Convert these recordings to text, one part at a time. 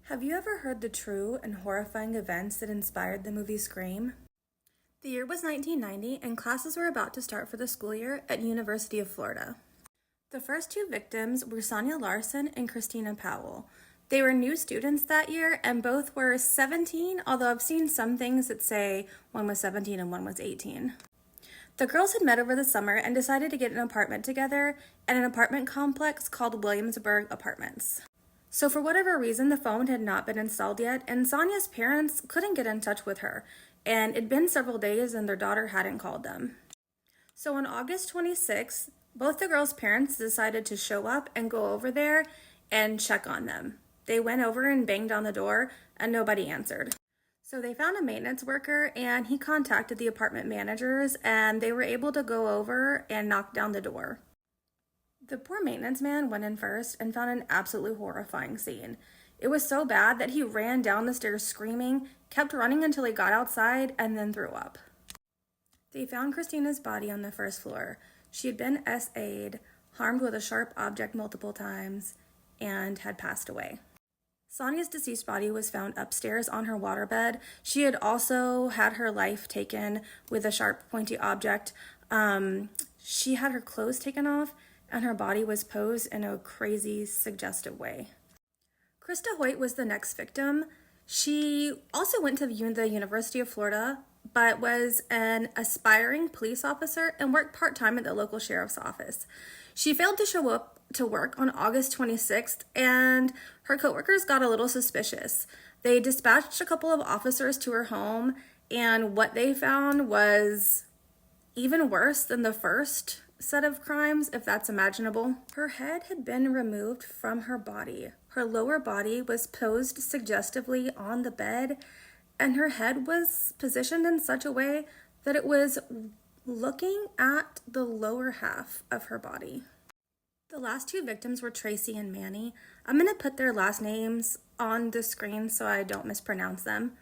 Have you ever heard the true and horrifying events that inspired the movie Scream? The year was 1990, and classes were about to start for the school year at University of Florida. The first two victims were Sonia Larson and Christina Powell. They were new students that year, and both were 17, although I've seen some things that say one was 17 and one was 18. The girls had met over the summer and decided to get an apartment together at an apartment complex called Williamsburg Apartments. So for whatever reason, the phone had not been installed yet, and Sonia's parents couldn't get in touch with her, and it'd been several days and their daughter hadn't called them. So on August 26th, both the girls' parents decided to show up and go over there and check on them. They went over and banged on the door, and nobody answered. So they found a maintenance worker, and he contacted the apartment managers, and they were able to go over and knock down the door. The poor maintenance man went in first and found an absolutely horrifying scene. It was so bad that he ran down the stairs screaming, kept running until he got outside, and then threw up. They found Christina's body on the first floor. She had been SA'd, harmed with a sharp object multiple times, and had passed away. Sonia's deceased body was found upstairs on her waterbed. She had also had her life taken with a sharp, pointy object. She had her clothes taken off, and her body was posed in a crazy, suggestive way. Krista Hoyt was the next victim. She also went to the University of Florida, but was an aspiring police officer and worked part-time at the local sheriff's office. She failed to show up to work on August 26th, and her coworkers got a little suspicious. They dispatched a couple of officers to her home, and what they found was even worse than the first set of crimes, if that's imaginable. Her head had been removed from her body. Her lower body was posed suggestively on the bed, and her head was positioned in such a way that it was looking at the lower half of her body. The last two victims were Tracy and Manny. I'm going to put their last names on the screen so I don't mispronounce them.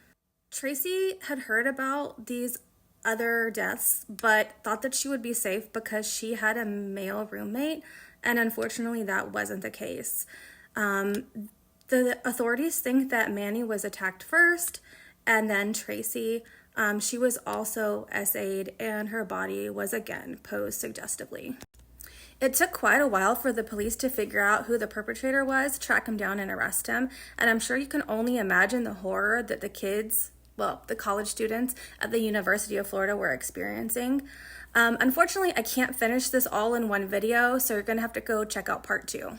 Tracy had heard about these other deaths, but thought that she would be safe because she had a male roommate, and unfortunately that wasn't the case. The authorities think that Manny was attacked first, and then Tracy. She was also SA'd, and her body was again posed suggestively. It took quite a while for the police to figure out who the perpetrator was, track him down and arrest him, and I'm sure you can only imagine the horror that the college students at the University of Florida were experiencing. Unfortunately, I can't finish this all in one video, so you're gonna have to go check out part 2.